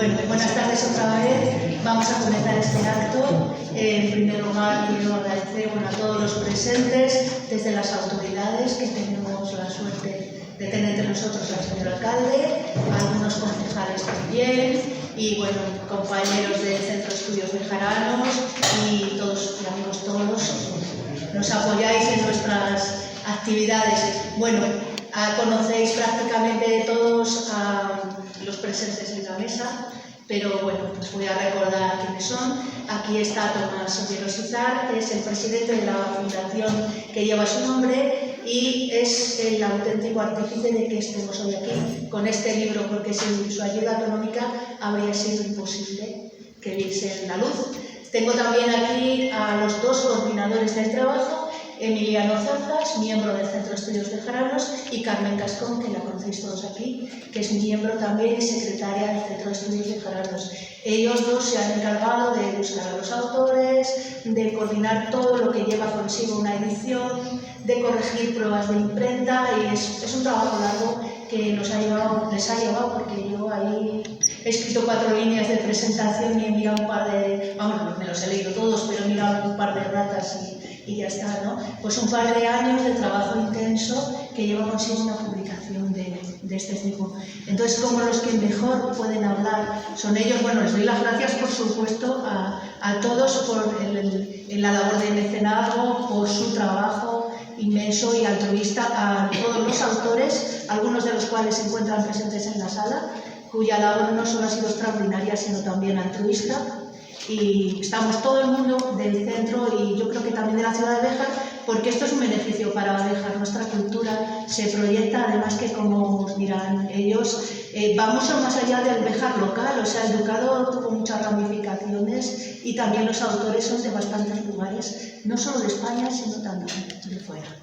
Bueno, buenas tardes otra vez. Vamos a comenzar este acto. En primer lugar, quiero agradecer a todos los presentes, desde las autoridades, que tenemos la suerte de tener entre nosotros al señor alcalde, algunos concejales también, y bueno, compañeros del Centro de Estudios Bejaranos y todos, y amigos todos, nos apoyáis en nuestras actividades. Bueno, conocéis prácticamente todos a los presentes en la mesa, pero bueno, os voy a recordar quiénes son. Aquí está Tomás Ovieros Izar, es el presidente de la fundación que lleva su nombre y es el auténtico artífice de que estemos hoy aquí con este libro, porque sin su ayuda económica habría sido imposible que viese la luz. Tengo también aquí a los dos coordinadores del trabajo, Emiliano Zarzas, miembro del Centro de Estudios Bejaranos, y Carmen Cascón, que la conocéis todos aquí, que es miembro también y secretaria del Centro de Estudios Bejaranos. Ellos dos se han encargado de buscar a los autores, de coordinar todo lo que lleva consigo una edición, de corregir pruebas de imprenta, y es un trabajo largo que les ha llevado, porque yo ahí he escrito 4 líneas de presentación y he mirado un par de, vamos, me los he leído todos, pero he mirado un par de ratas y ya está, ¿no? Pues un par de años de trabajo intenso que lleva consigo una publicación de este tipo. Entonces, como los que mejor pueden hablar son ellos, bueno, les doy las gracias, por supuesto, a todos por la labor de mecenazgo, por su trabajo inmenso y altruista, a todos los autores, algunos de los cuales se encuentran presentes en la sala, cuya labor no solo ha sido extraordinaria, sino también altruista. Y estamos todo el mundo del centro y yo creo que también de la ciudad de Béjar, porque esto es un beneficio para Béjar. Nuestra cultura se proyecta, además que, como os dirán ellos, va mucho más allá del Béjar local, o sea, el ducado tuvo muchas ramificaciones y también los autores son de bastantes lugares, no solo de España, sino también de fuera.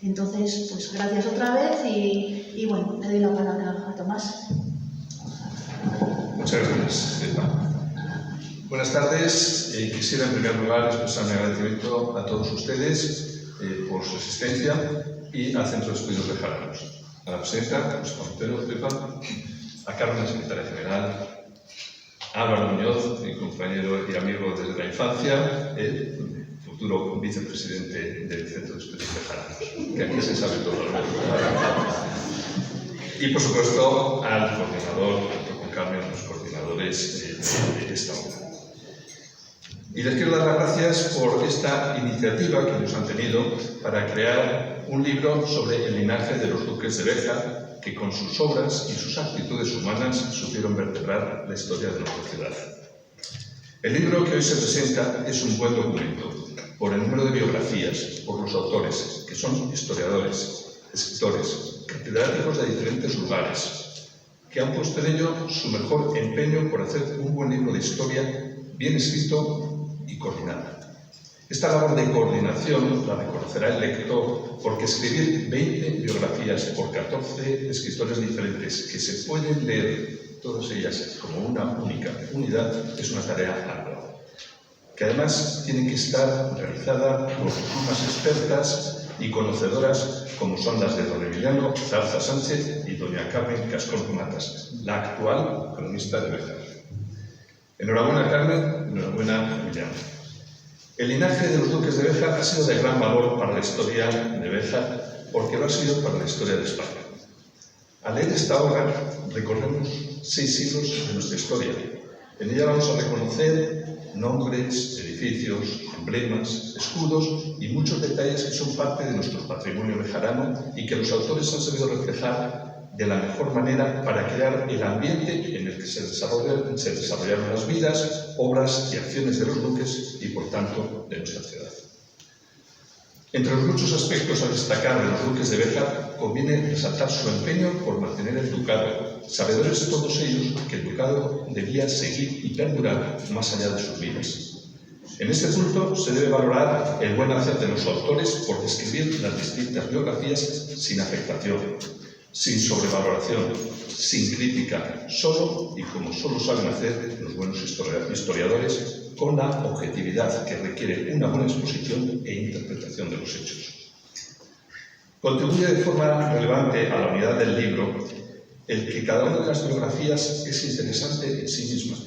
Entonces, pues gracias otra vez y bueno, le doy la palabra a Tomás. Muchas gracias, Elba. Buenas tardes. Quisiera en primer lugar expresar mi agradecimiento a todos ustedes por su asistencia y al Centro de Estudios Bejaranos, a la presidenta, José Montero, Pepa, a Carmen, secretaria general, a Álvaro Muñoz, mi compañero y amigo desde la infancia, el futuro vicepresidente del Centro de Estudios Bejaranos, que aquí se sabe todo. Y por supuesto al coordinador, junto con Carmen, los coordinadores de esta obra. Y les quiero dar las gracias por esta iniciativa que nos han tenido para crear un libro sobre el linaje de los duques de Béjar, que con sus obras y sus actitudes humanas supieron vertebrar la historia de nuestra ciudad. El libro que hoy se presenta es un buen documento, por el número de biografías, por los autores, que son historiadores, escritores, catedráticos de diferentes lugares, que han puesto en ello su mejor empeño por hacer un buen libro de historia bien escrito y coordinada. Esta labor de coordinación la reconocerá el lector, porque escribir 20 biografías por 14 escritores diferentes que se pueden leer todas ellas como una única unidad es una tarea ardua, que además tiene que estar realizada por plumas expertas y conocedoras como son las de don Emiliano Zarza Sánchez y doña Carmen Cascón Matas, la actual cronista de Béjar. Enhorabuena, Carmen, enhorabuena, Emiliano. El linaje de los duques de Béjar ha sido de gran valor para la historia de Béjar, porque lo ha sido para la historia de España. Al leer esta obra recorremos 6 siglos de nuestra historia. En ella vamos a reconocer nombres, edificios, emblemas, escudos y muchos detalles que son parte de nuestro patrimonio bejarano y que los autores han sabido reflejar de la mejor manera para crear el ambiente en el que se desarrollaron las vidas, obras y acciones de los duques y, por tanto, de nuestra ciudad. Entre los muchos aspectos a destacar de los duques de Béjar, conviene resaltar su empeño por mantener el ducado, sabedores todos ellos que el ducado debía seguir y perdurar más allá de sus vidas. En este punto se debe valorar el buen hacer de los autores por describir las distintas biografías sin afectación, sin sobrevaloración, sin crítica, solo y como solo saben hacer los buenos historiadores, con la objetividad que requiere una buena exposición e interpretación de los hechos. Contribuye de forma relevante a la unidad del libro el que cada una de las biografías es interesante en sí misma.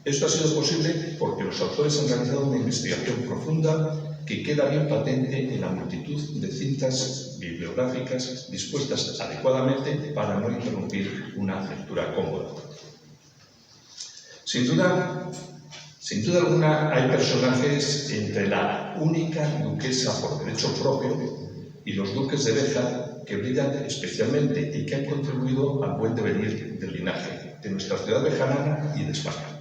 Esto ha sido posible porque los autores han realizado una investigación profunda que queda bien patente en la multitud de cintas bibliográficas dispuestas adecuadamente para no interrumpir una lectura cómoda. Sin duda alguna, hay personajes entre la única duquesa por derecho propio y los duques de Béjar que brillan especialmente y que han contribuido al buen devenir del linaje de nuestra ciudad bejarana y de España.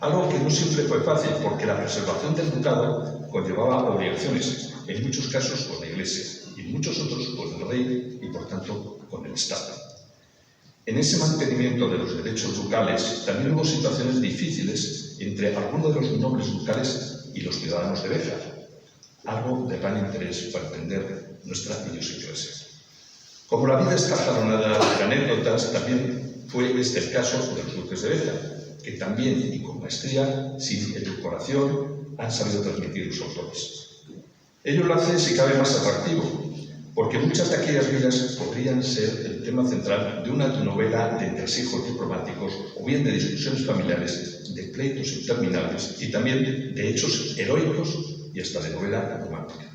Algo que no siempre fue fácil, porque la preservación del ducado conllevaba obligaciones, en muchos casos con la Iglesia, y en muchos otros con el rey y, por tanto, con el Estado. En ese mantenimiento de los derechos ducales también hubo situaciones difíciles entre algunos de los nobles ducales y los ciudadanos de Béjar, algo de gran interés para entender nuestra idiosincrasia. Como la vida está jalonada de anécdotas, también fue este el caso de los duques de Béjar, que también, y con maestría, sin edulcoración, han sabido transmitir los autores. Ello lo hace, si cabe, más atractivo, porque muchas de aquellas vidas podrían ser el tema central de una novela de entresijos diplomáticos o bien de discusiones familiares, de pleitos interminables y también de hechos heroicos y hasta de novela romántica.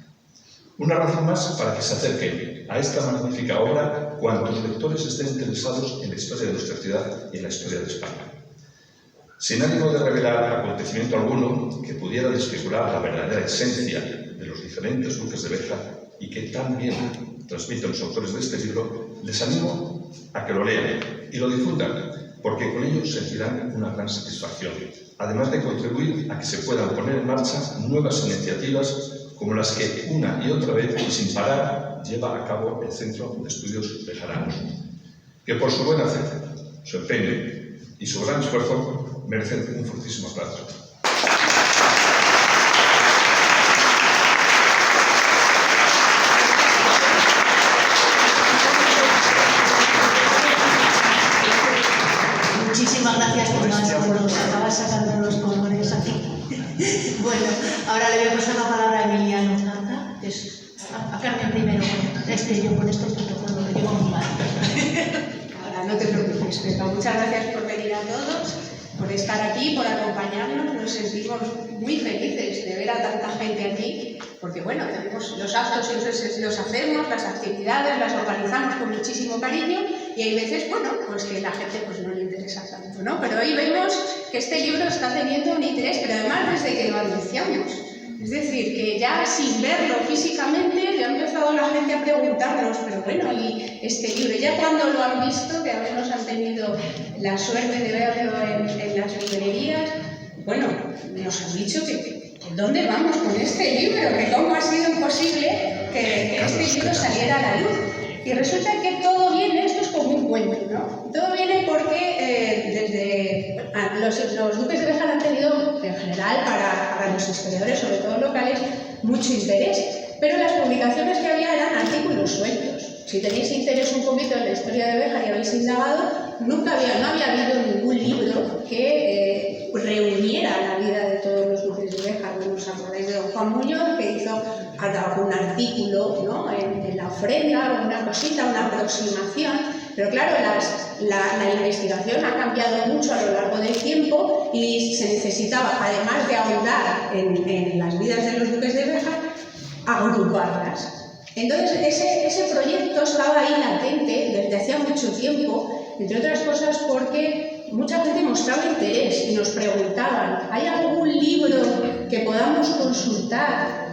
Una razón más para que se acerquen a esta magnífica obra cuantos lectores estén interesados en la historia de nuestra ciudad y en la historia de España. Sin ánimo de revelar acontecimiento alguno que pudiera desfigurar la verdadera esencia de los diferentes duques de Béjar y que tan bien transmiten los autores de este libro, les animo a que lo lean y lo difundan, porque con ello sentirán una gran satisfacción, además de contribuir a que se puedan poner en marcha nuevas iniciativas como las que una y otra vez y sin parar lleva a cabo el Centro de Estudios Bejaranos, que por su buen hacer, su empeño y su gran esfuerzo merecen un fortísimo aplauso. Muchísimas gracias, Tomás, por nos acabas sacando los colores aquí. Bueno, ahora le voy a pasar la palabra a Emiliano Zarza, que es a Carmen primero. Yo con este protocolo lo llevo muy mal. Ahora, no te preocupes, Pepa. Muchas gracias por venir a todos, por estar aquí, por acompañarnos. Nos sentimos muy felices de ver a tanta gente aquí, porque bueno, tenemos los actos y los hacemos, las actividades, las organizamos con muchísimo cariño y hay veces, bueno, pues que la gente pues no le interesa tanto, ¿no? Pero hoy vemos que este libro está teniendo un interés, pero además desde que lo anunciamos. Es decir, que ya sin verlo físicamente ya ha empezado la gente a preguntarnos, pero bueno, y este libro, ya cuando lo han visto, que a veces han tenido la suerte de verlo en las librerías, bueno, nos han dicho que ¿dónde vamos con este libro? Que cómo ha sido imposible que este libro saliera a la luz. Y resulta que todo viene, esto es como un cuento, ¿no? Todo viene porque los duques de Béjar han tenido, en general, para los historiadores, sobre todo locales, mucho interés. Pero las publicaciones que había eran artículos sueltos. Si tenéis interés un poquito en la historia de Béjar y habéis indagado, no había habido ningún libro que reuniera la vida de todos los duques de Béjar. ¿Os acordáis de don Juan Muñoz, que hizo algún artículo, ¿no? en la ofrenda, alguna cosita, una aproximación? Pero claro, la investigación ha cambiado mucho a lo largo del tiempo y se necesitaba, además de ahondar en las vidas de los duques de Béjar, agruparlas. Entonces, ese proyecto estaba ahí latente desde hacía mucho tiempo, entre otras cosas porque mucha gente mostraba interés y nos preguntaban, ¿hay algún libro que podamos consultar?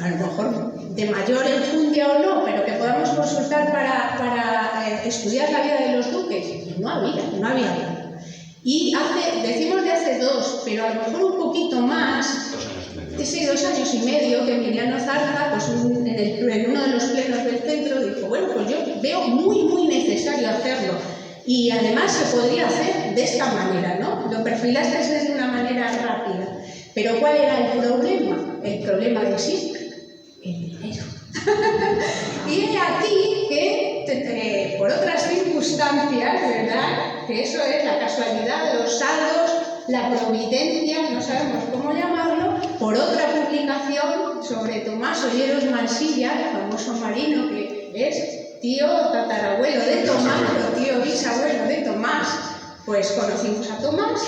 A lo mejor de mayor enjundia o no, pero que podamos consultar para estudiar la vida de los duques. No había. Y decimos de hace 2, pero a lo mejor un poquito más, 2 años y medio, que Emiliano Zarza, pues en uno de los plenos del centro, dijo, bueno, pues yo veo muy, muy necesario hacerlo. Y además se podría hacer de esta manera, ¿no? Lo perfilaste de una manera rápida. Pero ¿cuál era el problema? El problema de siempre. El dinero. Y he aquí que, por otras circunstancias, ¿verdad? Que eso es la casualidad, los saldos, la providencia, no sabemos cómo llamarlo, por otra publicación sobre Tomás Olleros Mansilla, el famoso marino que es tío tatarabuelo de Tomás, o tío bisabuelo de Tomás, pues conocimos a Tomás,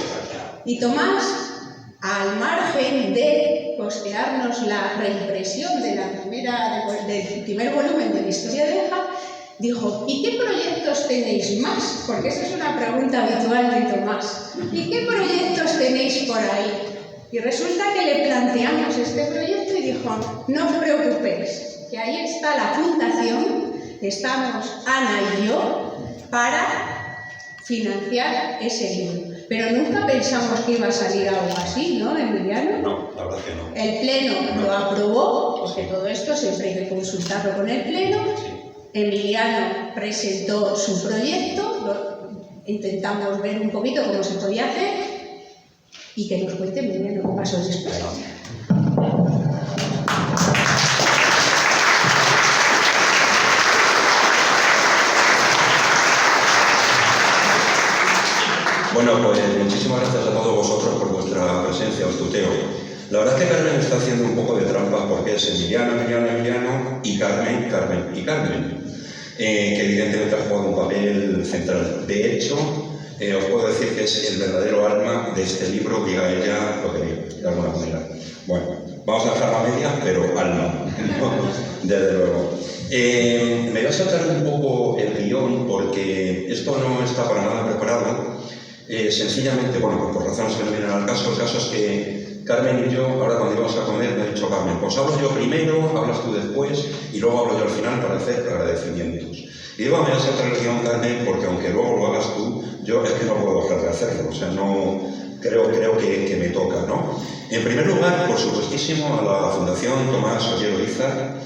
y Tomás, al margen de costearnos la reimpresión de del primer volumen de la historia de Béjar, dijo: ¿y qué proyectos tenéis más? Porque esa es una pregunta habitual de Tomás. ¿Y qué proyectos tenéis por ahí? Y resulta que le planteamos este proyecto y dijo: no os preocupéis, que ahí está la fundación, estamos Ana y yo para financiar ese libro. Pero nunca pensamos que iba a salir algo así, ¿no, Emiliano? No, la verdad que no. El Pleno lo aprobó, porque todo esto siempre hay que consultarlo con el Pleno. Emiliano presentó su proyecto, intentamos ver un poquito cómo se podía hacer y que nos cuente Emiliano qué pasó después. Bueno, pues muchísimas gracias a todos vosotros por vuestra presencia, os tuteo. La verdad es que Carmen está haciendo un poco de trampa porque es Emiliano y Carmen, que evidentemente ha jugado un papel central. De hecho, os puedo decir que es el verdadero alma de este libro, diga ella lo que diga, de alguna manera. Bueno, vamos a dejar la media, pero alma, desde luego. Me voy a saltar un poco el guión porque esto no está para nada preparado. Sencillamente, bueno, por razones que no vienen al caso, el caso es que Carmen y yo, ahora cuando íbamos a comer, me ha dicho Carmen: pues hablo yo primero, hablas tú después y luego hablo yo al final para hacer agradecimientos. Y digo, me voy a saltar el guión, Carmen, porque aunque luego lo hagas tú, yo es que no puedo dejar de hacerlo, o sea, no creo que me toca, ¿no? En primer lugar, por supuestísimo, a la Fundación Tomás Ollero Oizar,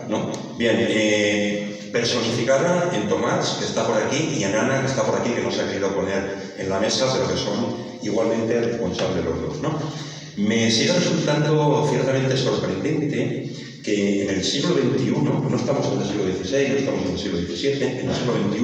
¿no? Bien, personificada en Tomás, que está por aquí, y en Ana, que está por aquí, que no se ha querido poner en la mesa, pero que son igualmente responsables los dos, ¿no? Me sigue resultando ciertamente sorprendente que en el siglo XXI, no estamos en el siglo XVI, no estamos en el siglo XVII, en el siglo XXI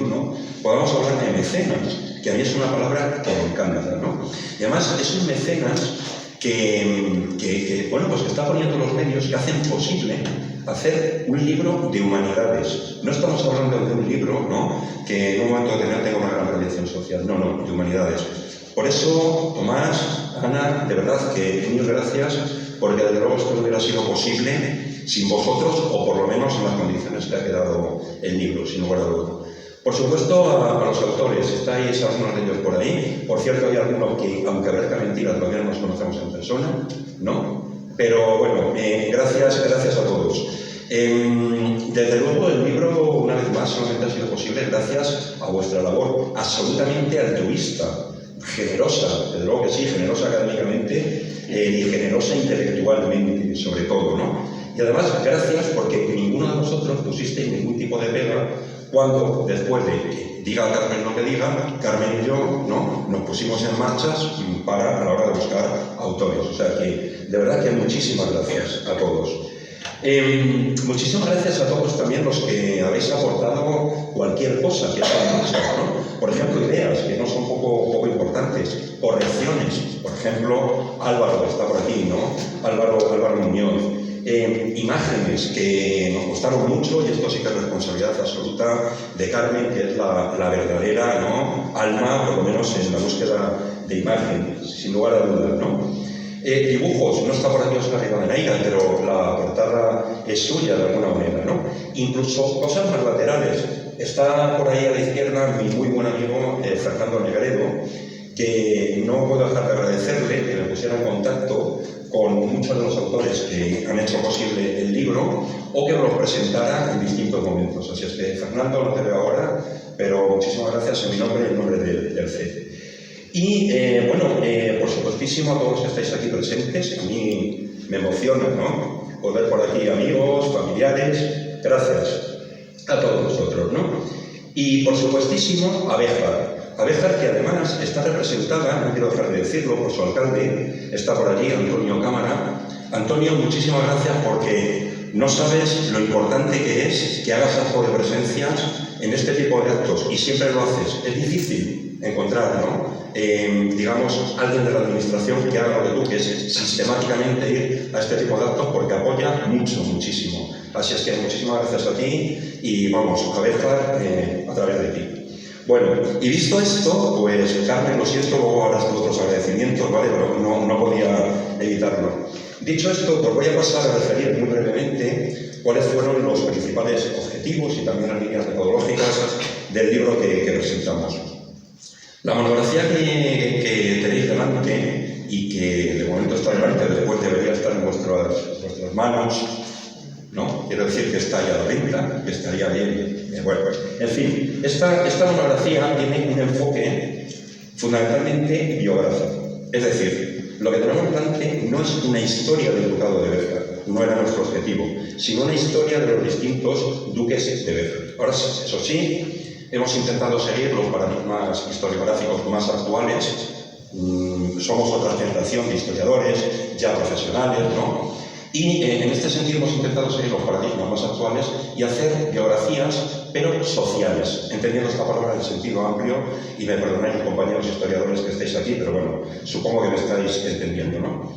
podamos hablar de mecenas, que a mí es una palabra que me encanta, ¿no? Y además es un mecenas que bueno, pues que está poniendo los medios que hacen posible hacer un libro de humanidades. No estamos hablando de un libro, ¿no?, que en un momento determinado tenga una gran proyección social, no, de humanidades. Por eso, Tomás, Ana, de verdad que mil gracias, porque desde luego esto no hubiera sido posible sin vosotros, o por lo menos en las condiciones que ha quedado el libro, sin lugar a duda. Por supuesto, a los autores, estáis algunos de ellos por ahí. Por cierto, hay algunos que, aunque parezca mentira, todavía no nos conocemos en persona, ¿no? Pero bueno, gracias a todos. Desde luego, el libro, una vez más, solamente ha sido posible gracias a vuestra labor absolutamente altruista, generosa, desde luego que sí, generosa académicamente y generosa intelectualmente, sobre todo, ¿no? Y además, gracias porque ninguno de vosotros pusisteis ningún tipo de pega cuando, después de que diga Carmen lo que diga, Carmen y yo, ¿no?, nos pusimos en marchas para a la hora de buscar autores. O sea que, de verdad que muchísimas gracias a todos. Muchísimas gracias a todos también los que habéis aportado cualquier cosa que está en marcha, ¿no? Por ejemplo, ideas que no son poco importantes, correcciones. Por ejemplo, Álvaro está por aquí, ¿no? Álvaro Muñoz. Imágenes que nos costaron mucho, y esto sí que es responsabilidad absoluta de Carmen, que es la verdadera, ¿no?, alma, por lo menos en la búsqueda de imagen, sin lugar a dudas, ¿no? Dibujos, no está por aquí Oscar Rivadeneyra, pero la portada es suya de alguna manera, ¿no? Incluso cosas más laterales. Está por ahí a la izquierda mi muy buen amigo Fernando Negredo, que no puedo dejar de agradecerle que me pusiera en contacto con muchos de los autores que han hecho posible el libro o que nos los presentara en distintos momentos. Así es que, Fernando, no te veo ahora, pero muchísimas gracias en mi nombre y en nombre del CED. Y, por supuestísimo, a todos los que estáis aquí presentes, a mí me emociona, ¿no?, poder por aquí amigos, familiares. Gracias a todos vosotros, ¿no? Y, por supuestísimo, a Béjar, que además está representada, no quiero dejar de decirlo, por su alcalde, está por allí, Antonio Cámara. Antonio, muchísimas gracias porque no sabes lo importante que es que hagas acto de presencia en este tipo de actos, y siempre lo haces. Es difícil, encontrar, ¿no? Digamos, alguien de la administración que haga lo que tú, que es sistemáticamente ir a este tipo de actos porque apoya muchísimo. Así es que muchísimas gracias a ti y vamos, a Béjar a través de ti. Bueno, y visto esto, pues Carmen, lo siento, luego harás tus otros agradecimientos, ¿vale? Pero no podía evitarlo. Dicho esto, pues voy a pasar a referir muy brevemente cuáles fueron los principales objetivos y también las líneas metodológicas del libro que presentamos. La monografía que tenéis delante y que de momento está delante, después debería estar en vuestras manos, ¿no? Quiero decir que está ya a la venta, que estaría bien. Bueno, en fin, esta monografía tiene un enfoque fundamentalmente biográfico. Es decir, lo que tenemos delante no es una historia del ducado de Béjar, no era nuestro objetivo, sino una historia de los distintos duques de Béjar. Ahora, eso sí, hemos intentado seguir los paradigmas historiográficos más actuales. Somos otra generación de historiadores ya profesionales, ¿no? Y en este sentido hemos intentado seguir los paradigmas más actuales y hacer biografías, pero sociales, entendiendo esta palabra en el sentido amplio, y me perdonáis, compañeros historiadores que estáis aquí, pero bueno, supongo que me estáis entendiendo, ¿no?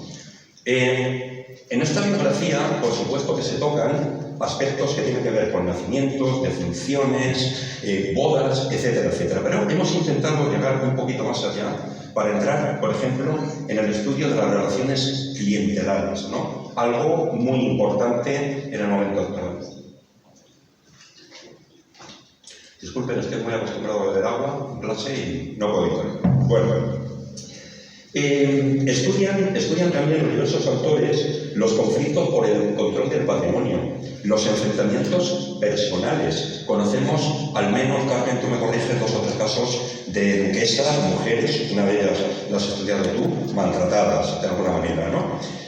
En esta biografía, por supuesto que se tocan aspectos que tienen que ver con nacimientos, defunciones, bodas, etcétera, etcétera. Pero hemos intentado llegar un poquito más allá para entrar, por ejemplo, en el estudio de las relaciones clientelares, ¿no? Algo muy importante en el momento actual. Disculpen, estoy muy acostumbrado a beber agua en clase y no puedo evitarlo. Bueno. Estudian también los diversos autores los conflictos por el control del patrimonio, los enfrentamientos personales. Conocemos, al menos, Carmen, tú me corriges, 2 o 3 casos de duquesas, mujeres, una de ellas las has estudiado tú, maltratadas de alguna manera, ¿no?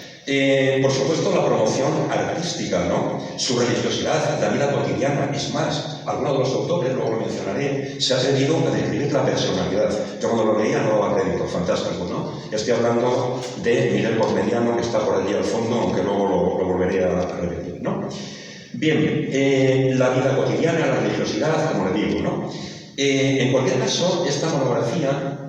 Por supuesto, la promoción artística, ¿no? Su religiosidad, la vida cotidiana. Es más, algunos de los autores, luego lo mencionaré, se ha atrevido a describir la personalidad. Yo cuando lo leía no daba crédito, fantástico, ¿no? Estoy hablando de Miguel Cormediano, que está por allí al fondo, aunque luego lo volveré a repetir, ¿no? Bien, la vida cotidiana, la religiosidad, como le digo, ¿no? En cualquier caso, esta monografía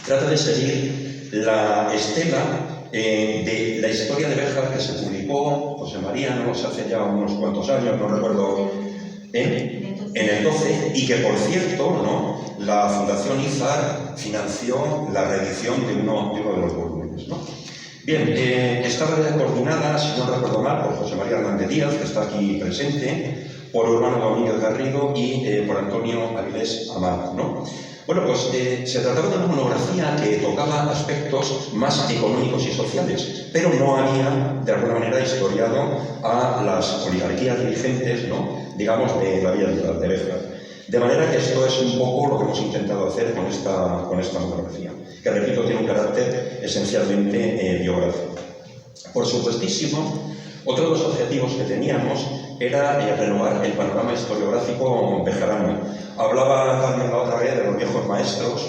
trata de seguir la estela de la historia de Béjar que se publicó, José María, no sé, hace ya unos cuantos años, no recuerdo, en el 12, y que por cierto, ¿no? La Fundación Izar financió la reedición de uno de los volúmenes, ¿no? Bien, estaba coordinada, si no recuerdo mal, por José María Hernández Díaz, que está aquí presente, por Urbano Domínguez Garrido y por Antonio Avilés Amar, ¿no? Bueno, pues se trataba de una monografía que tocaba aspectos más económicos y sociales, pero no había, de alguna manera, historiado a las oligarquías dirigentes, ¿no? Digamos, de la vida de Béjar. De manera que esto es un poco lo que hemos intentado hacer con esta monografía, que, repito, tiene un carácter esencialmente biográfico. Por supuestísimo, otro de los objetivos que teníamos era renovar el panorama historiográfico bejarano. Hablaba también la otra vez de los viejos maestros,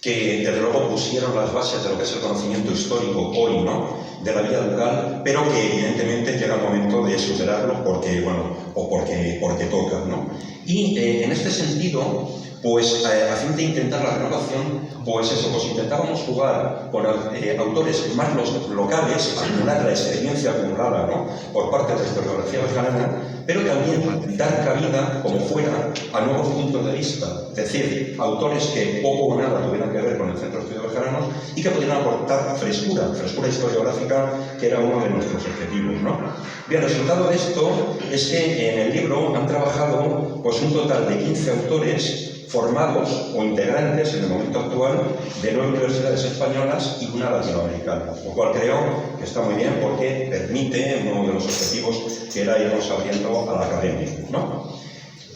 que desde luego pusieron las bases de lo que es el conocimiento histórico hoy, ¿no?, de la vida ducal, pero que evidentemente llega el momento de superarlo porque, bueno, o porque toca, ¿no? Y en este sentido, pues a fin de intentar la renovación, pues intentábamos jugar con autores más locales, acumular la experiencia acumulada, ¿no?, por parte de la historiografía bejarana, pero también dar cabida, como fuera, a nuevos puntos de vista, es decir, autores que poco o nada tuvieran que ver con el Centro de Estudios Bejaranos y que pudieran aportar frescura historiográfica, que era uno de nuestros objetivos, ¿no? Bien, el resultado de esto es que en el libro han trabajado pues un total de 15 autores formados o integrantes en el momento actual de 9 universidades españolas y una latinoamericana, lo cual creo que está muy bien porque permite uno de los objetivos que era irnos abriendo a la academia, ¿no?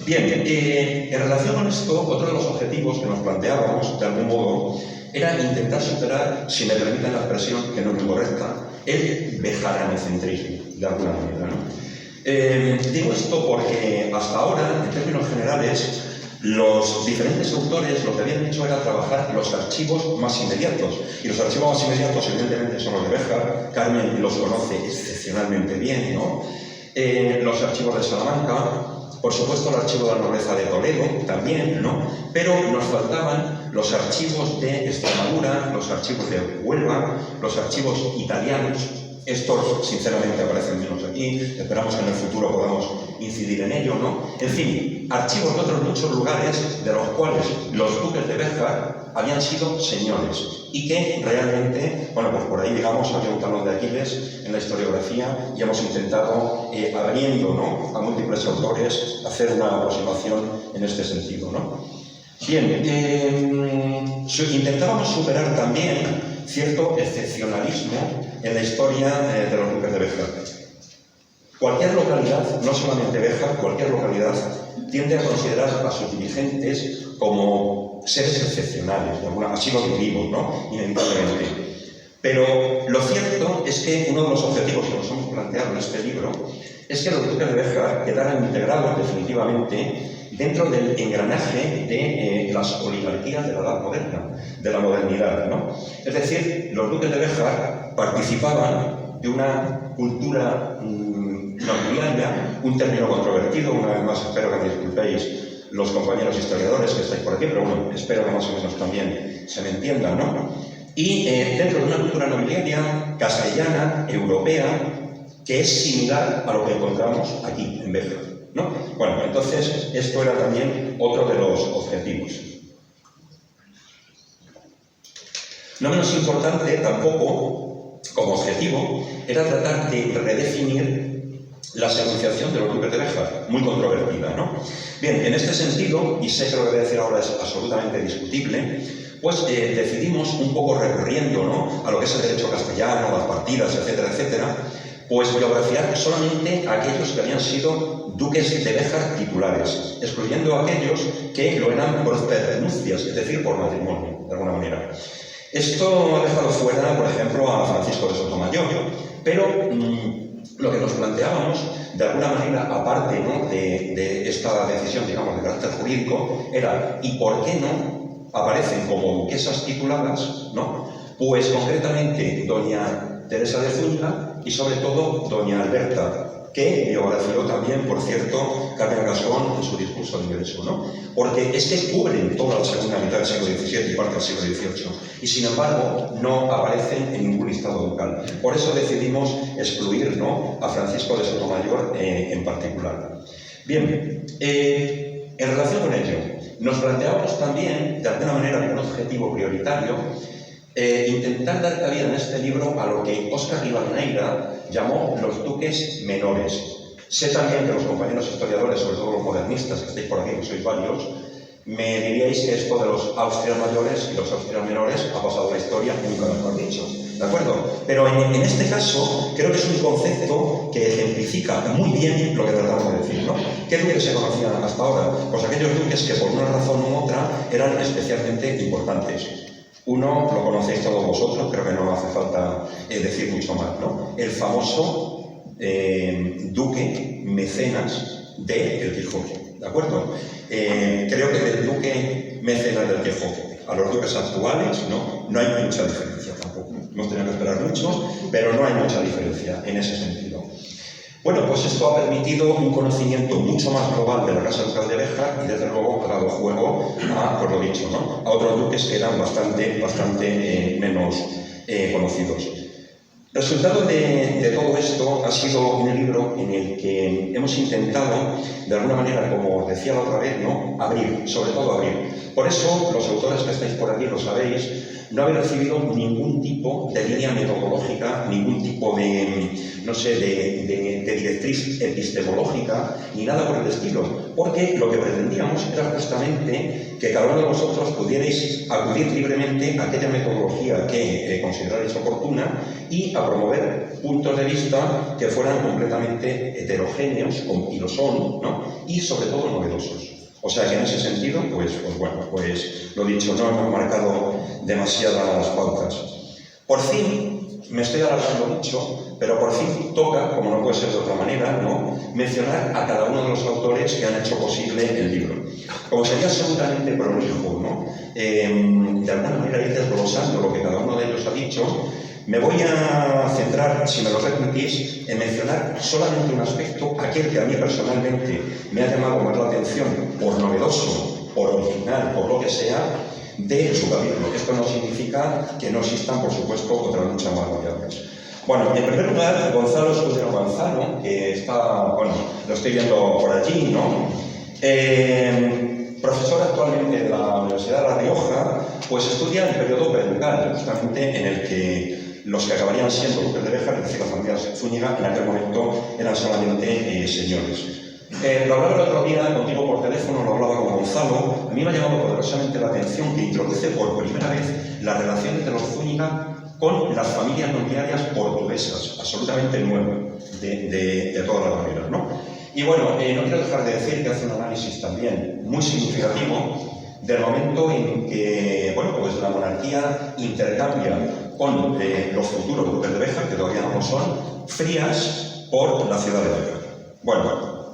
Bien, en relación con esto, otro de los objetivos que nos planteábamos, de algún modo, era intentar superar, si me permiten la expresión, que no es muy correcta, el bejaranocentrismo, de alguna manera, ¿no? Digo esto porque hasta ahora, en términos generales, los diferentes autores lo que habían hecho era trabajar los archivos más inmediatos. Y los archivos más inmediatos, evidentemente, son los de Béjar. Carmen los conoce excepcionalmente bien, ¿no? Los archivos de Salamanca, por supuesto el archivo de la nobleza de Toledo también, ¿no? Pero nos faltaban los archivos de Extremadura, los archivos de Huelva, los archivos italianos. Estos, sinceramente, aparecen menos aquí, esperamos que en el futuro podamos incidir en ello, ¿no? En fin, archivos de otros muchos lugares de los cuales los duques de Béjar habían sido señores y que realmente, bueno, pues por ahí, digamos, había un talón de Aquiles en la historiografía y hemos intentado, abriendo, ¿no?, a múltiples autores, hacer una aproximación en este sentido, ¿no? Bien, intentábamos superar también cierto excepcionalismo en la historia de los duques de Béjar. Cualquier localidad, no solamente Béjar, cualquier localidad tiende a considerar a sus dirigentes como seres excepcionales, así lo vivimos, ¿no?, inevitablemente. Pero lo cierto es que uno de los objetivos que nos hemos planteado en este libro es que los duques de Béjar quedaran integrados definitivamente dentro del engranaje de las oligarquías de la Edad Moderna, de la modernidad, ¿no? Es decir, los duques de Béjar participaban de una cultura nobiliaria, un término controvertido, una vez más espero que me disculpéis los compañeros historiadores que estáis por aquí, pero bueno, espero que más o menos también se me entienda, ¿no? Y dentro de una cultura nobiliaria castellana, europea, que es similar a lo que encontramos aquí, en Béjar, ¿no? Bueno, entonces, esto era también otro de los objetivos. No menos importante, tampoco, como objetivo, era tratar de redefinir la secuenciación de los duques de Béjar, muy controvertida, ¿no? Bien, en este sentido, y sé que lo que voy a decir ahora es absolutamente discutible, pues decidimos, un poco recurriendo, ¿no?, a lo que es el derecho castellano, las partidas, etcétera, etcétera, pues biografiar solamente a aquellos que habían sido duques de Béjar titulares, excluyendo a aquellos que lo eran por pertenencias, es decir, por matrimonio, de alguna manera. Esto ha dejado fuera, por ejemplo, a Francisco de Sotomayor, pero lo que nos planteábamos, de alguna manera, aparte, ¿no?, de esta decisión, digamos, de carácter jurídico, era ¿y por qué no aparecen como duquesas tituladas, ¿no? Pues concretamente doña Teresa de Zúñiga y sobre todo doña Alberta, que biografió también, por cierto, Carmen Gascón en su discurso de ingreso, ¿no? Porque es que cubren toda la segunda mitad del siglo XVII y parte del siglo XVIII, y sin embargo no aparecen en ningún listado ducal. Por eso decidimos excluir, ¿no?, a Francisco de Sotomayor en particular. Bien, en relación con ello, nos planteamos también, de alguna manera, un objetivo prioritario, intentar dar cabida en este libro a lo que Óscar Rivadeneira llamó los duques menores. Sé también que los compañeros historiadores, sobre todo los modernistas que estáis por aquí, que sois varios, me diríais que esto de los Austrias mayores y los Austrias menores ha pasado la historia, nunca mejor dicho, ¿de acuerdo? Pero en este caso creo que es un concepto que ejemplifica muy bien lo que tratamos de decir, ¿no? ¿Qué duques se conocían hasta ahora? Pues aquellos duques que por una razón u otra eran especialmente importantes. Uno lo conocéis todos vosotros, creo que no hace falta decir mucho más, ¿no? El famoso duque mecenas de El Quijote, ¿de acuerdo? Creo que del duque mecenas del Quijote a los duques actuales, no hay mucha diferencia tampoco. Hemos tenido que esperar mucho, pero no hay mucha diferencia en ese sentido. Bueno, pues esto ha permitido un conocimiento mucho más global de la Casa Ducal de Béjar y, desde luego, ha dado juego a, por lo dicho, ¿no?, a otros duques que eran bastante menos conocidos. El resultado de todo esto ha sido un libro en el que hemos intentado, de alguna manera, como os decía la otra vez, ¿no?, abrir, sobre todo abrir. Por eso, los autores que estáis por aquí lo sabéis, no habéis recibido ningún tipo de línea metodológica, ningún tipo de, no sé, de directriz epistemológica, ni nada por el estilo, porque lo que pretendíamos era justamente que cada uno de vosotros pudierais acudir libremente a aquella metodología que considerarais oportuna y a promover puntos de vista que fueran completamente heterogéneos, y lo son, ¿no?, y sobre todo novedosos. O sea que en ese sentido, pues lo dicho, no hemos marcado demasiadas pautas. Por fin, me estoy alargando mucho, pero por fin toca, como no puede ser de otra manera, ¿no?, mencionar a cada uno de los autores que han hecho posible el libro. Como sería absolutamente prolijo, ¿no?, de alguna manera ir desglosando lo que cada uno de ellos ha dicho, me voy a centrar, si me lo permitís, en mencionar solamente un aspecto, aquel que a mí personalmente me ha llamado más la atención por novedoso, por original, por lo que sea, de su capítulo. Esto no significa que no existan, por supuesto, otras muchas más variables. Bueno, en primer lugar, Gonzalo Escudero Manzano, que está, bueno, lo estoy viendo por allí, ¿no? Profesor actualmente de la Universidad de La Rioja, pues estudia el periodo preducal, justamente en el que los que acabarían siendo duques de Béjar, es decir, la familia Zúñiga, en aquel momento eran solamente señores. Lo hablaba el otro día contigo por teléfono, lo hablaba con Gonzalo. A mí me ha llamado poderosamente la atención que introduce por primera vez las relaciones de los Zúñiga con las familias nobiliarias portuguesas, absolutamente nuevas de todas las maneras, ¿no? Y bueno, no quiero dejar de decir que hace un análisis también muy significativo del momento en que, bueno, pues la monarquía intercambia con los futuros duques de Béjar, que todavía no lo son, Frías por la ciudad de Béjar. Bueno,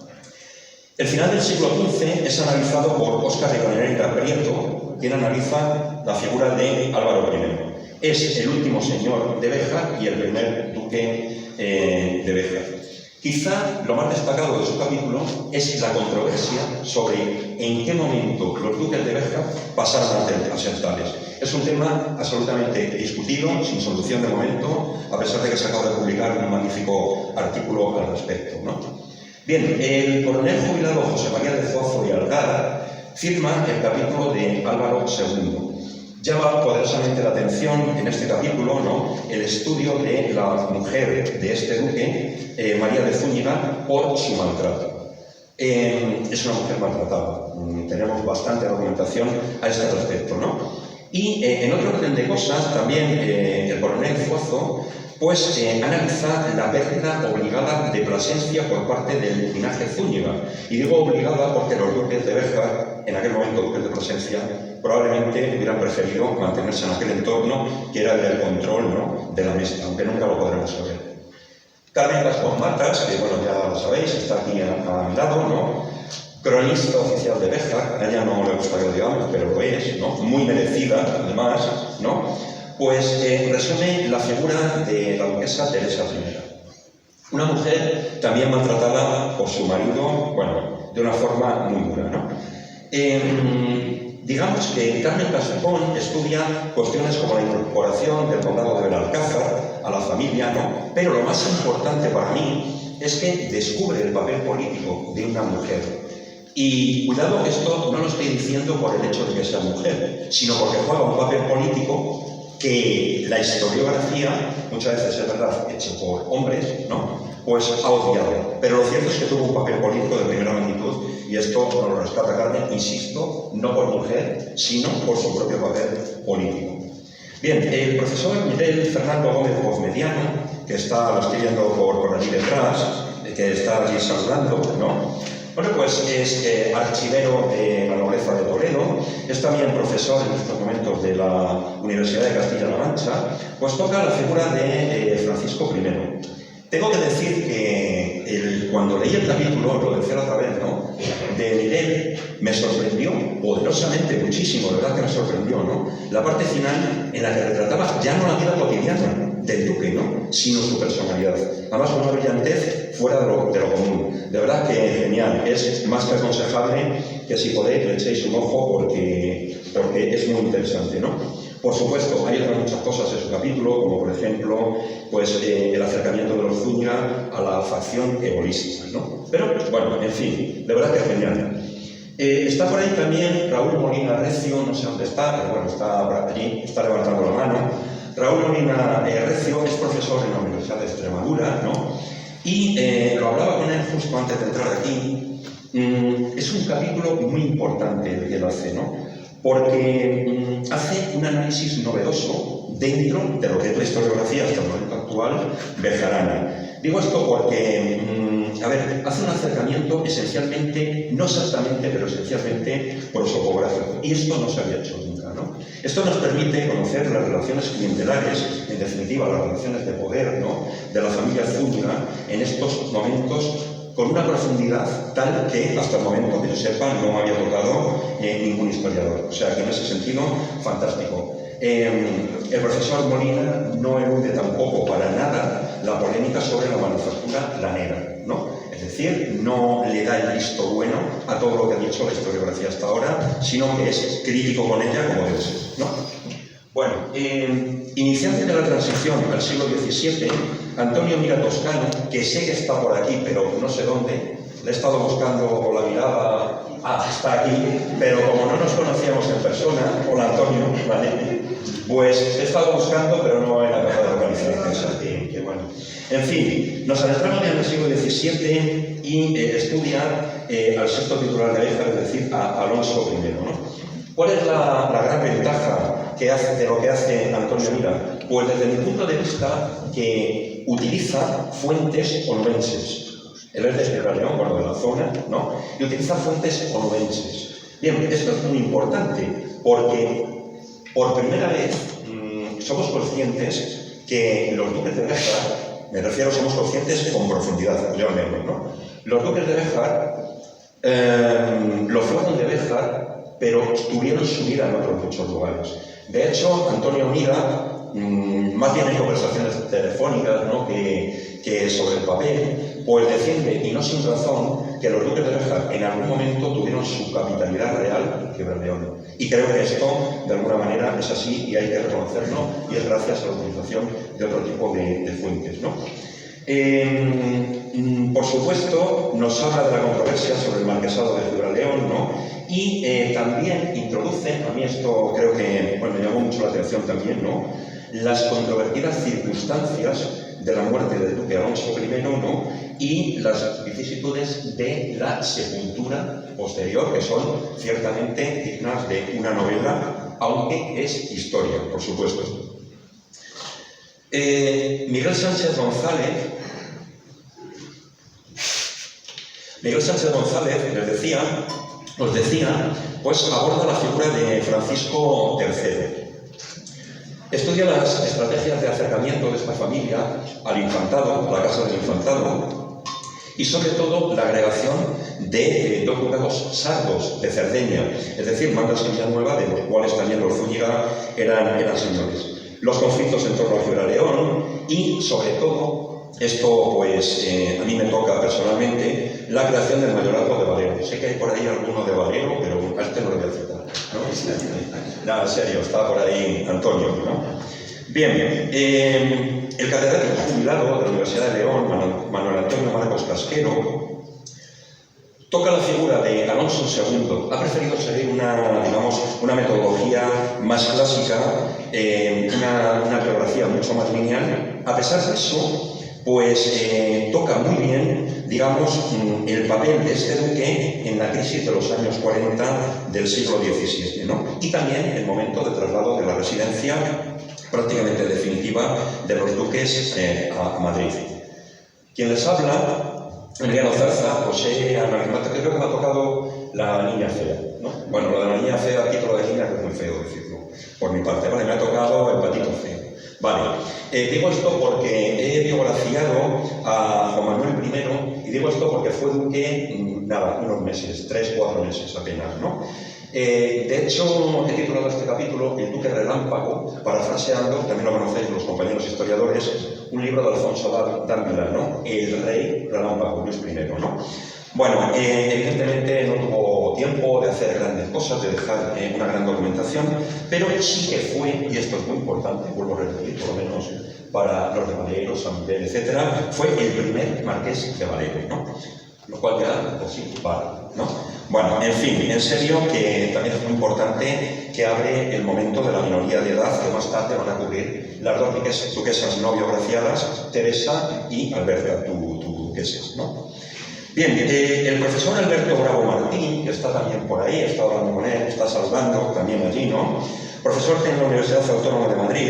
el final del siglo XV es analizado por Óscar Rivadeneira Prieto, quien analiza la figura de Álvaro I. Es el último señor de Béjar y el primer duque de Béjar. Quizá lo más destacado de su capítulo es la controversia sobre en qué momento los duques de Béjar pasaron a ser tales. Es un tema absolutamente discutido, sin solución de momento, a pesar de que se acaba de publicar un magnífico artículo al respecto, ¿no? Bien, el coronel jubilado José María de Zuazo y Algar firma el capítulo de Álvaro II. Llama poderosamente la atención en este capítulo, ¿no?, el estudio de la mujer de este duque, María de Zúñiga, por su maltrato. Es una mujer maltratada. Tenemos bastante documentación a este respecto, ¿no? Y en otro orden de cosas, también el coronel Zuazo pues analiza la pérdida obligada de Plasencia por parte del linaje Zúñiga. Y digo obligada porque los duques de Béjar, en aquel momento duques de Plasencia, probablemente hubieran preferido mantenerse en aquel entorno que era el del control, ¿no?, de la mesta, aunque nunca lo podremos saber. Carmen Gascón Matas, que bueno, ya lo sabéis, está aquí a mi lado, ¿no?, cronista oficial de Béjar, a ella no le gusta que lo digamos, pero lo es, ¿no?, muy merecida además, ¿no?, pues resume la figura de la duquesa Teresa I. Una mujer también maltratada por su marido, bueno, de una forma muy dura, ¿no? Digamos que Carmen Gascón estudia cuestiones como la incorporación del condado de Benalcázar a la familia, ¿no? Pero lo más importante para mí es que descubre el papel político de una mujer. Y cuidado que esto no lo estoy diciendo por el hecho de que sea mujer, sino porque juega un papel político que la historiografía, muchas veces es verdad, hecho por hombres, ¿no?, pues ha odiado. Pero lo cierto es que tuvo un papel político de primera magnitud y esto nos lo rescata Carmen, insisto, no por mujer, sino por su propio papel político. Bien, el profesor Miguel Fernando Gómez Pozmediano, que está, lo estoy viendo por allí detrás, que está allí saludando, ¿no?, bueno, pues es archivero de la nobleza de Toledo, es también profesor en estos momentos de la Universidad de Castilla-La Mancha, pues toca la figura de Francisco I. Tengo que decir que cuando leí el capítulo, lo decía otra vez, ¿no?, de Miguel, me sorprendió poderosamente, muchísimo, de verdad que me sorprendió, ¿no?, la parte final en la que retrataba ya no la vida cotidiana del duque, ¿no?, sino su personalidad. Además, con una brillantez fuera de lo común. De verdad que genial, es más que aconsejable que si podéis le echéis un ojo porque es muy interesante, ¿no? Por supuesto, hay otras muchas cosas en su capítulo, como por ejemplo, pues el acercamiento de los Zúñiga a la facción egoísta, ¿no? Pero, bueno, en fin, de verdad que genial. Está por ahí también Raúl Molina Recio, no sé dónde está, pero bueno, está por allí, está levantando la mano. Raúl Molina Recio es profesor en la Universidad de Extremadura, ¿no? Y lo hablaba con él justo antes de entrar aquí. Es un capítulo muy importante el que lo hace, ¿no?, porque hace un análisis novedoso dentro de lo que es la historiografía hasta el momento actual bejarana. Digo esto porque, hace un acercamiento esencialmente, no exactamente, pero esencialmente prosopográfico. Y esto no se había hecho nunca, ¿no? Esto nos permite conocer las relaciones clientelares, en definitiva, las relaciones de poder, ¿no?, de la familia Zúñiga en estos momentos con una profundidad tal que hasta el momento que yo sepa no había tocado ningún historiador. O sea que en ese sentido, fantástico. El profesor Molina no elude tampoco para nada la polémica sobre la manufactura lanera, ¿no? Es decir, no le da el visto bueno a todo lo que ha dicho la historiografía hasta ahora, sino que es crítico con ella como debe ser, ¿no? Bueno, iniciante de la transición al siglo XVII, Antonio Mira Toscano, que sé que está por aquí, pero no sé dónde, le he estado buscando con la mirada, está aquí, pero como no nos conocíamos en persona, hola Antonio, ¿vale? Pues he estado buscando, pero no era capaz de localizarte, o sea que bueno. En fin, nos adentramos en el siglo XVII y estudia al sexto titular de Béjar, es decir, a Alonso I, ¿no? ¿Cuál es la gran ventaja que hace de lo que hace Antonio Mira? Pues desde mi punto de vista que utiliza fuentes onubenses. Él es de Gibraleón, bueno, de la zona, ¿no? Y utiliza fuentes onubenses. Bien, esto es muy importante porque por primera vez somos conscientes que los duques de Béjar, me refiero, somos conscientes con profundidad, León Negro, ¿no? Los duques de Béjar lo fueron de Béjar, pero tuvieron su vida en otros muchos lugares. De hecho, Antonio Mira, más bien en conversaciones telefónicas, ¿no?, que sobre el papel, pues defiende, y no sin razón, que los duques de Béjar en algún momento tuvieron su capitalidad real en Gibraleón. Y creo que esto, de alguna manera, es así y hay que reconocerlo, y es gracias a la utilización de otro tipo de fuentes, ¿no? Por supuesto, nos habla de la controversia sobre el marquesado de Gibraleón, ¿no? Y también introduce, a mí esto creo que me llamó mucho la atención también, ¿no?, las controvertidas circunstancias de la muerte del duque Alonso I, ¿no?, y las vicisitudes de la sepultura posterior, que son ciertamente dignas de una novela, aunque es historia, por supuesto. Miguel Sánchez González, os decía, pues aborda la figura de Francisco III. Estudia las estrategias de acercamiento de esta familia al infantado, a la casa del infantado, y sobre todo la agregación de dos ducados sardos de Cerdeña, es decir, Mandas y Villanueva, de los cuales también los Zúñiga eran señores. Los conflictos en torno a Gibraleón y, sobre todo, esto pues a mí me toca personalmente, la creación del mayorazgo de Valero. Sé que hay por ahí alguno de Valero, pero a este no lo voy a citar, ¿no? Nada, en serio, está por ahí Antonio, ¿no? Bien, el catedrático jubilado de la Universidad de León, Manuel Antonio Marcos Casquero, toca la figura de Alonso II. Ha preferido seguir una metodología más clásica, una biografía mucho más lineal. A pesar de eso, pues toca muy bien, digamos, el papel de este duque en la crisis de los años 40 del siglo XVII, ¿no? Y también el momento de traslado de la residencia prácticamente definitiva de los duques a Madrid. Quien les habla, Emiliano Zarza, José Anagrimata, creo que me ha tocado la niña fea, ¿no? Bueno, lo de la niña fea, a título de niña, que es muy feo decirlo, por mi parte, ¿vale? Me ha tocado el patito feo. Vale, digo esto porque he biografiado a Juan Manuel I, y digo esto porque fue duque, unos meses, 3-4 meses apenas, ¿no? De hecho, he titulado este capítulo El Duque Relámpago, parafraseando, también lo conocéis los compañeros historiadores, un libro de Alfonso Dávila, ¿no? El Rey Relámpago, Luis I, ¿no? Bueno, evidentemente no tuvo tiempo de hacer grandes cosas, de dejar una gran documentación, pero sí que fue, y esto es muy importante, vuelvo a repetir, por lo menos para los de Valero, San Miguel, etc., fue el primer marqués de Valero, ¿no? Lo cual ya, pues sí, vale, ¿no? Bueno, en fin, en serio que también es muy importante que abre el momento de la minoría de edad, que más tarde van a cubrir las dos duquesas no biografiadas, Teresa y Alberta, tu duquesas, ¿no? Bien, el profesor Alberto Bravo Martín, que está también por ahí, está hablando con él, está saludando también allí, ¿no? Profesor en la Universidad Autónoma de Madrid,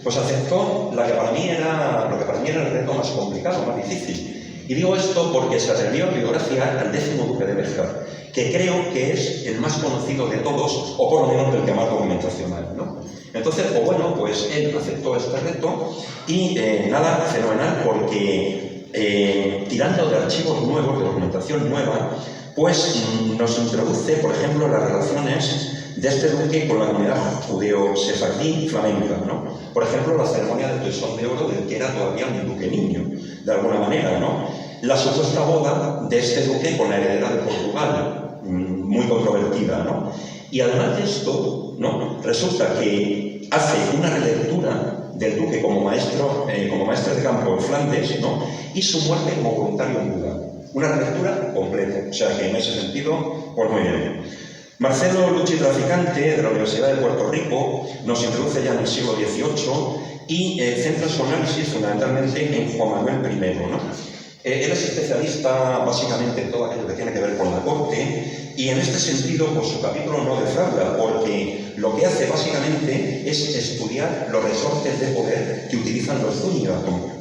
pues aceptó lo que para mí era el reto más complicado, más difícil. Y digo esto porque se atrevió a biografiar al 10º duque de Béjar, que creo que es el más conocido de todos, o por lo menos del que más documentación hay, ¿no? Entonces, pues bueno, pues él aceptó este reto y nada, fenomenal, porque tirando de archivos nuevos, de documentación nueva, pues nos introduce, por ejemplo, las relaciones de este duque con la comunidad judeo-sefardí flamenca, ¿no? Por ejemplo, la ceremonia del Toisón de Oro, del que era todavía un duque niño, de alguna manera, ¿no? la supuesta boda de este duque con la heredera de Portugal, muy controvertida, ¿no? Y además de esto, ¿no?, resulta que hace una relectura del duque como maestre de campo en Flandes, ¿no?, y su muerte como voluntario en Buda. Una relectura completa, o sea que en ese sentido, pues muy bien. Marcelo Lucci, traficante de la Universidad de Puerto Rico, nos introduce ya en el siglo XVIII y centra su análisis fundamentalmente en Juan Manuel I, ¿no? Él es especialista básicamente en todo aquello que tiene que ver con la corte y en este sentido pues, su capítulo no defrauda porque lo que hace básicamente es estudiar los resortes de poder que utilizan los Zúñiga,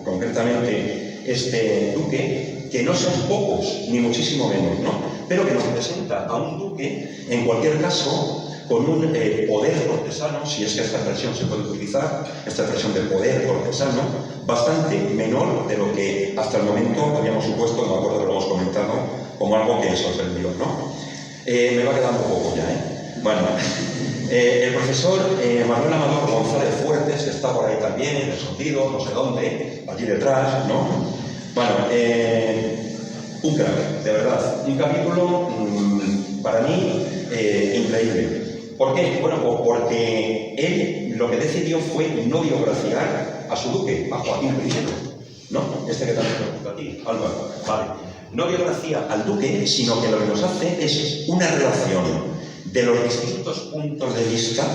concretamente este duque, que no son pocos, ni muchísimo menos, ¿no? Pero que nos presenta a un duque, en cualquier caso, con un poder cortesano, si es que esta expresión se puede utilizar, esta expresión de poder cortesano, bastante menor de lo que hasta el momento habíamos supuesto, me acuerdo que lo hemos comentado, como algo que sorprendió, ¿no? Me va quedando poco ya, ¿eh? Bueno, el profesor Manuel Amador González Fuertes, que está por ahí también, escondido, no sé dónde, allí detrás, ¿no? Bueno, un crack, de verdad, un capítulo para mí increíble. ¿Por qué? Bueno, pues porque él lo que decidió fue no biografiar a su duque, a Joaquín I, ¿no? Este que también te gusta a ti, Álvaro. Vale. No biografía al duque, sino que lo que nos hace es una relación de los distintos puntos de vista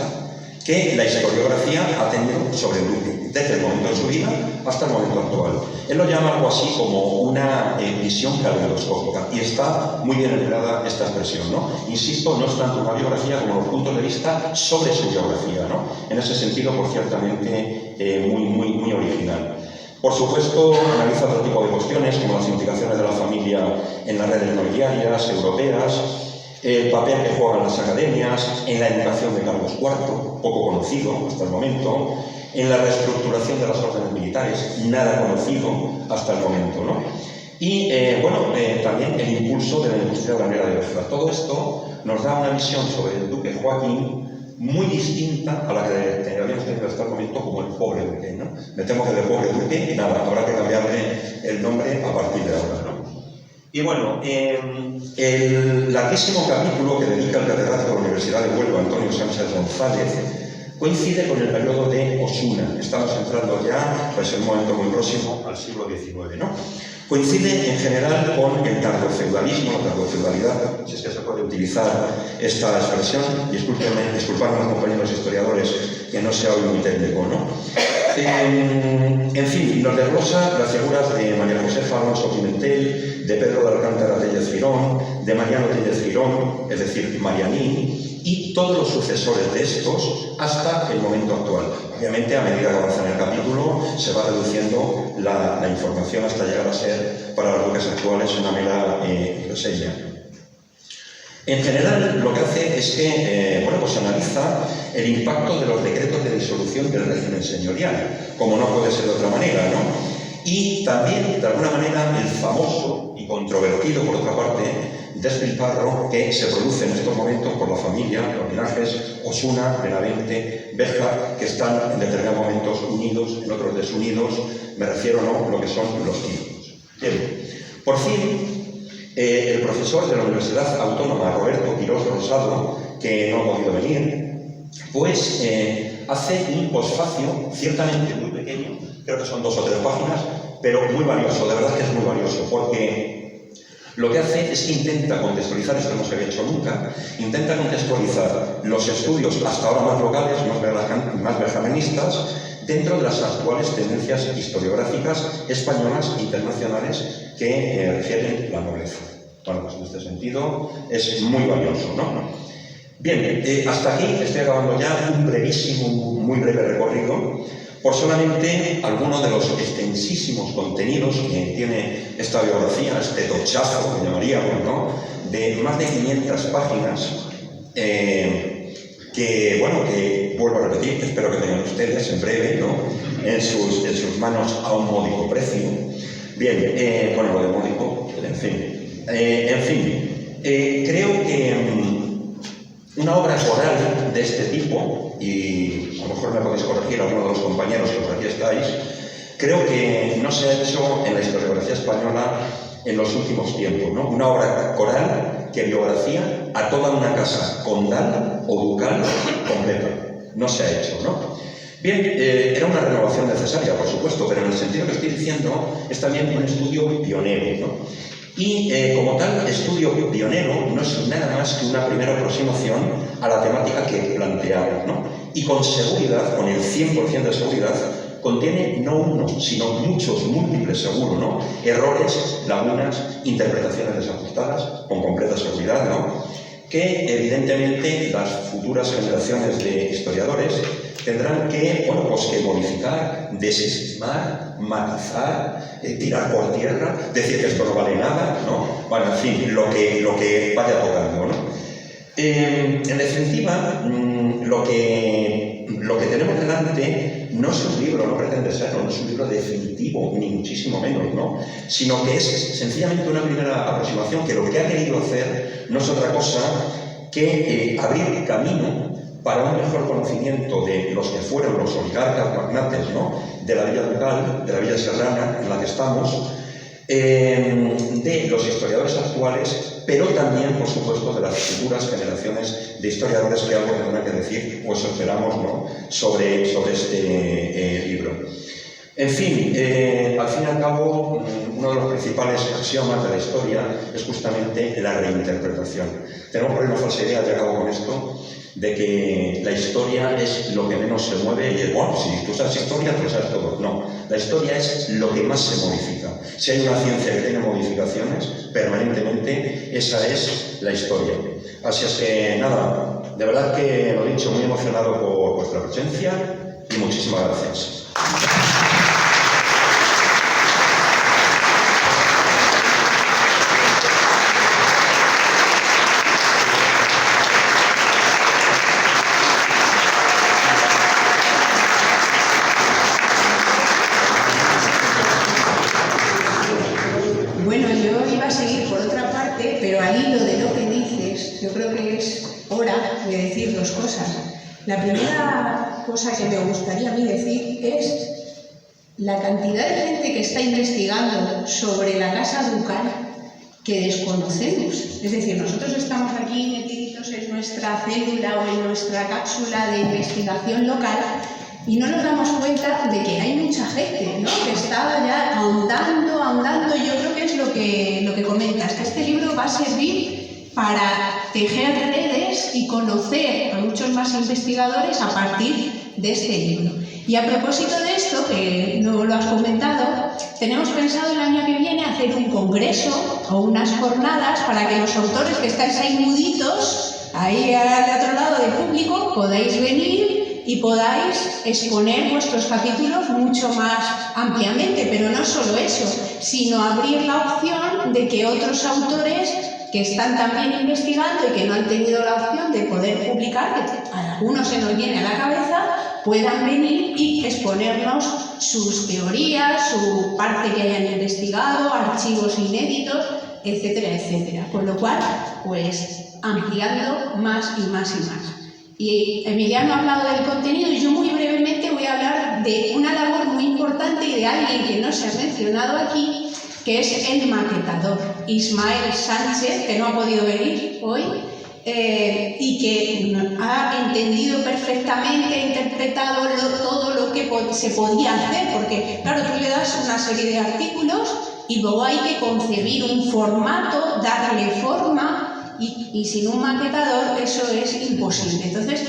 que la historiografía ha tenido sobre el duque, desde el momento de su vida hasta el momento actual. Él lo llama algo así como una visión caleidoscópica, y está muy bien empleada esta expresión, ¿no? Insisto, no es tanto una biografía como los puntos de vista sobre su biografía, ¿no? En ese sentido, pues ciertamente muy original. Por supuesto, analiza otro tipo de cuestiones, como las implicaciones de la familia en las redes nobiliarias europeas, el papel que juegan las academias, en la educación de Carlos IV, poco conocido hasta el momento, en la reestructuración de las órdenes militares, nada conocido hasta el momento, ¿no? Y, también el impulso de la industria granera de Béjar. Todo esto nos da una visión sobre el duque Joaquín muy distinta a la que habíamos tenido hasta el momento como el pobre duque, ¿no? Me temo que de pobre duque, nada, habrá que cambiarle el nombre a partir de ahora, ¿no? Y bueno, el larguísimo capítulo que dedica el catedrático de la Universidad de Huelva, Antonio Sánchez González, coincide con el periodo de Osuna. Estamos entrando ya, pues en un momento muy próximo, al siglo XIX, ¿no? Coincide en general con el tardofeudalismo, la tardofeudalidad, si es que se puede utilizar esta expresión. Disculpadme los compañeros historiadores que no sea hoy muy técnico, ¿no? En fin, nos desglosa las figuras de María Josefa Alonso Pimentel, de Pedro de Alcántara Tellez Girón, de Mariano Tellez Girón, es decir, Marianín, y todos los sucesores de estos hasta el momento actual. Obviamente, a medida que avanza en el capítulo, se va reduciendo la información hasta llegar a ser, para los duques actuales, una mera reseña. En general, lo que hace es que analiza el impacto de los decretos de disolución del régimen señorial, como no puede ser de otra manera, ¿no? Y también, de alguna manera, el famoso y controvertido, por otra parte, despilfarro que se produce en estos momentos por la familia, los linajes Osuna, Benavente, Béjar, que están en determinados momentos unidos, en otros desunidos, me refiero a lo que son los títulos. Bien, por fin, el profesor de la Universidad Autónoma, Roberto Quirós Rosado, que no ha podido venir, pues hace un posfacio ciertamente muy pequeño, creo que son 2 o 3 páginas, pero muy valioso, de verdad que es muy valioso, porque lo que hace es que intenta contextualizar, esto no se había hecho nunca, intenta contextualizar los estudios hasta ahora más locales, más benjaministas, dentro de las actuales tendencias historiográficas españolas e internacionales que refieren la nobleza. Bueno, pues en este sentido es muy valioso, ¿no? Bien, hasta aquí estoy acabando ya un brevísimo, muy breve recorrido por solamente algunos de los extensísimos contenidos que tiene esta biografía, este tochazo que llamaríamos, ¿no? De más de 500 páginas que vuelvo a repetir, espero que tengan ustedes en breve, ¿no? En sus manos a un módico precio. Bien, lo de módico, en fin. Creo que una obra coral de este tipo, y a lo mejor me podéis corregir alguno de los compañeros que por aquí estáis, creo que no se ha hecho en la historiografía española en los últimos tiempos, ¿no? Una obra coral que biografía a toda una casa condal o ducal completa. No se ha hecho, ¿no? Bien, era una renovación necesaria, por supuesto, pero en el sentido que estoy diciendo es también un estudio pionero, ¿no? Y como tal estudio pionero no es nada más que una primera aproximación a la temática que planteaba, ¿no? Y con seguridad, con el 100% de seguridad, contiene no uno, sino muchos, múltiples seguro, ¿no? Errores, lagunas, interpretaciones desajustadas, con completa seguridad, ¿no? Que evidentemente las futuras generaciones de historiadores tendrán que, bueno, pues que modificar, desestimar, matizar, tirar por tierra, decir que esto no vale nada, ¿no? Bueno, en fin, lo que vaya tocando, ¿no? En definitiva, lo que tenemos delante no es un libro, no pretende serlo, no es un libro definitivo, ni muchísimo menos, ¿no? Sino que es sencillamente una primera aproximación que lo que ha querido hacer no es otra cosa que abrir camino para un mejor conocimiento de los que fueron los oligarcas magnates, ¿no? De la Villa Ducal, de la Villa Serrana, en la que estamos, de los historiadores actuales, pero también, por supuesto, de las futuras generaciones de historiadores que algo tendrán que decir, o eso esperamos, ¿no? sobre este libro. En fin, al fin y al cabo, uno de los principales axiomas de la historia es justamente la reinterpretación. Tenemos por ahí una falsa idea, y acabo con esto, de que la historia es lo que menos se mueve y es, bueno, si tú sabes historia, tú sabes todo. No, la historia es lo que más se modifica. Si hay una ciencia que tiene modificaciones permanentemente, esa es la historia. Así es que, nada, de verdad que, lo dicho, muy emocionado por vuestra presencia y muchísimas gracias. Bueno, yo iba a seguir por otra parte, pero al hilo de lo que dices, yo creo que es hora de decir dos cosas. La primera cosa que me gustaría a mí decir es la cantidad de gente que está investigando sobre la Casa Ducal que desconocemos. Es decir, nosotros estamos aquí metidos en nuestra célula o en nuestra cápsula de investigación local y no nos damos cuenta de que hay mucha gente, ¿no? Que está ya ahondando. Yo creo que es lo que comentas, que este libro va a servir para tejer redes y conocer a muchos más investigadores a partir de este libro. Y a propósito de esto, que no lo has comentado, tenemos pensado el año que viene hacer un congreso o unas jornadas para que los autores que estáis ahí muditos, ahí al otro lado del público, podáis venir y podáis exponer vuestros capítulos mucho más ampliamente, pero no solo eso, sino abrir la opción de que otros autores que están también investigando y que no han tenido la opción de poder publicar, que a algunos se nos viene a la cabeza, puedan venir y exponernos sus teorías, su parte que hayan investigado, archivos inéditos, etcétera, etcétera. Con lo cual, pues ampliando más y más y más. Y Emiliano ha hablado del contenido y yo muy brevemente voy a hablar de una labor muy importante y de alguien que no se ha mencionado aquí, que es el maquetador, Ismael Sánchez, que no ha podido venir hoy y que ha entendido perfectamente, ha interpretado todo lo que se podía hacer, porque claro, tú le das una serie de artículos y luego hay que concebir un formato, darle forma, y sin un maquetador eso es imposible. Entonces,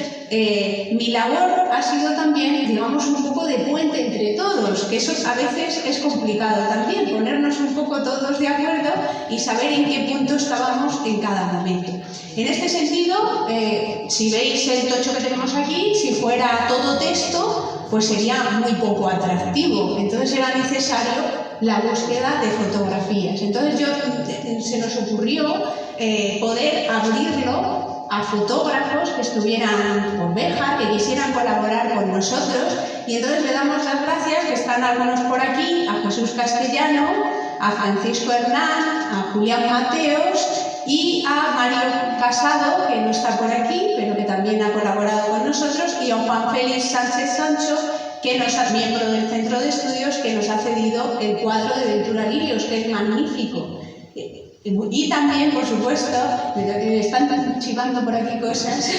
mi labor ha sido también, digamos, un poco de puente entre todos, que eso a veces es complicado también, ponernos un poco todos de acuerdo y saber en qué punto estábamos en cada momento. En este sentido, si veis el tocho que tenemos aquí, si fuera todo texto, pues sería muy poco atractivo. Entonces era necesario la búsqueda de fotografías. Entonces se nos ocurrió poder abrirlo a fotógrafos que estuvieran por Béjar, que quisieran colaborar con nosotros, y entonces le damos las gracias, que están algunos por aquí, a Jesús Castellano, a Francisco Hernán, a Julián Mateos y a Mario Casado, que no está por aquí, pero que también ha colaborado con nosotros, y a Juan Félix Sánchez Sancho, que es miembro del Centro de Estudios, que nos ha cedido el cuadro de Ventura Lirios, que es magnífico. Y también, por supuesto, están chivando por aquí cosas,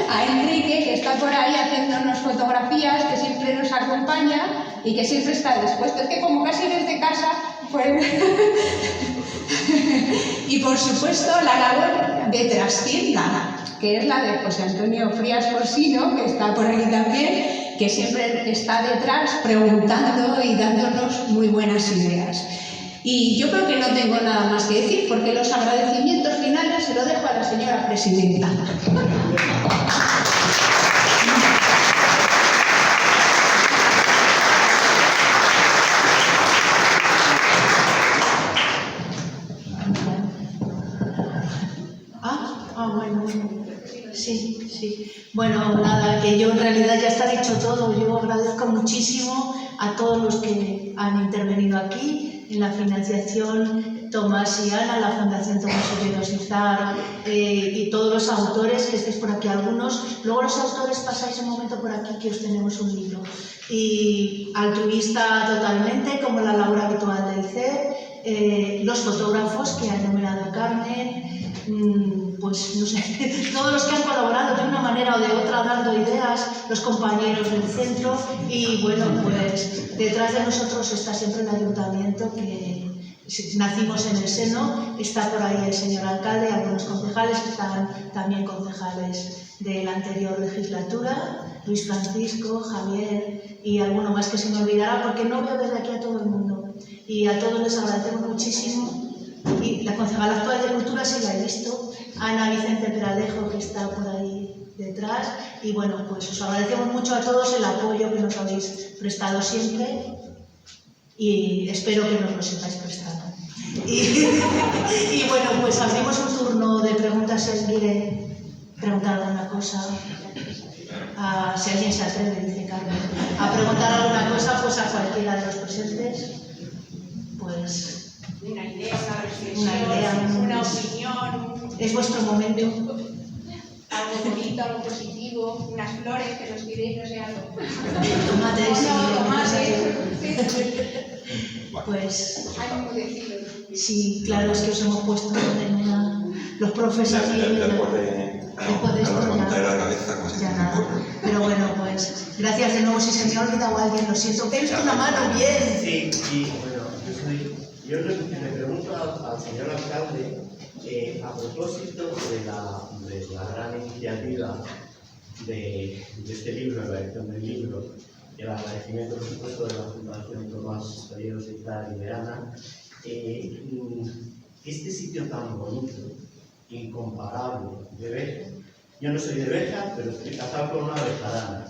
a Enrique, que está por ahí haciéndonos fotografías, que siempre nos acompaña y que siempre está dispuesto. Es que como casi desde casa, pues... Y por supuesto la labor de trastienda, que es la de José Antonio Frías Corsino, que está por aquí también, que siempre está detrás preguntando y dándonos muy buenas ideas. Y yo creo que no tengo nada más que decir, porque los agradecimientos finales se los dejo a la señora presidenta. Bueno. Sí. Bueno, nada, que yo en realidad ya está dicho todo. Yo agradezco muchísimo a todos los que han intervenido aquí en la financiación, Tomás y Ana, la Fundación Tomás Olleros Izar y todos los autores que estáis por aquí, algunos. Luego los autores pasáis un momento por aquí que os tenemos un libro. Y altruista totalmente, como la labor habitual del CEP, los fotógrafos que ha enumerado Carmen, pues no sé, todos los que han colaborado de una manera o de otra dando ideas, los compañeros del centro y bueno, pues detrás de nosotros está siempre el ayuntamiento que nacimos en el seno, está por ahí el señor alcalde, algunos concejales, están también concejales de la anterior legislatura, Luis Francisco, Javier y alguno más que se me olvidará porque no veo desde aquí a todo el mundo y a todos les agradecemos muchísimo. Y la concejala actual de Cultura sí la he visto, Ana Vicente Peralejo, que está por ahí detrás. Y bueno, pues os agradecemos mucho a todos el apoyo que nos habéis prestado siempre y espero que nos lo sigáis prestando. Y bueno, pues abrimos un turno de preguntas si alguien quiere preguntar alguna cosa. Si alguien se atreve, dice Carmen, a preguntar alguna cosa, pues a cualquiera de los presentes, pues... Una idea, una reflexión, una opinión. Es vuestro momento. Algo bonito, algo positivo, unas flores que nos tiréis, no sé, algo. Tomates. No, pues... Hay muy decidido. Sí, claro, es que os hemos puesto en una... Los profesores... Después de esto ya la cabeza, como si nada. Pero bueno, pues gracias de nuevo. Si se me ha olvidado alguien, lo siento. He visto una mano, bien. Sí, bueno, yo le pregunto al señor alcalde, a propósito de la gran iniciativa de este libro, la edición del libro, y el agradecimiento, por supuesto, de la Fundación Tomás Olleros Izar y de Ana, este sitio tan bonito, incomparable, de Béjar. Yo no soy de Béjar, pero estoy casado con una bejarana.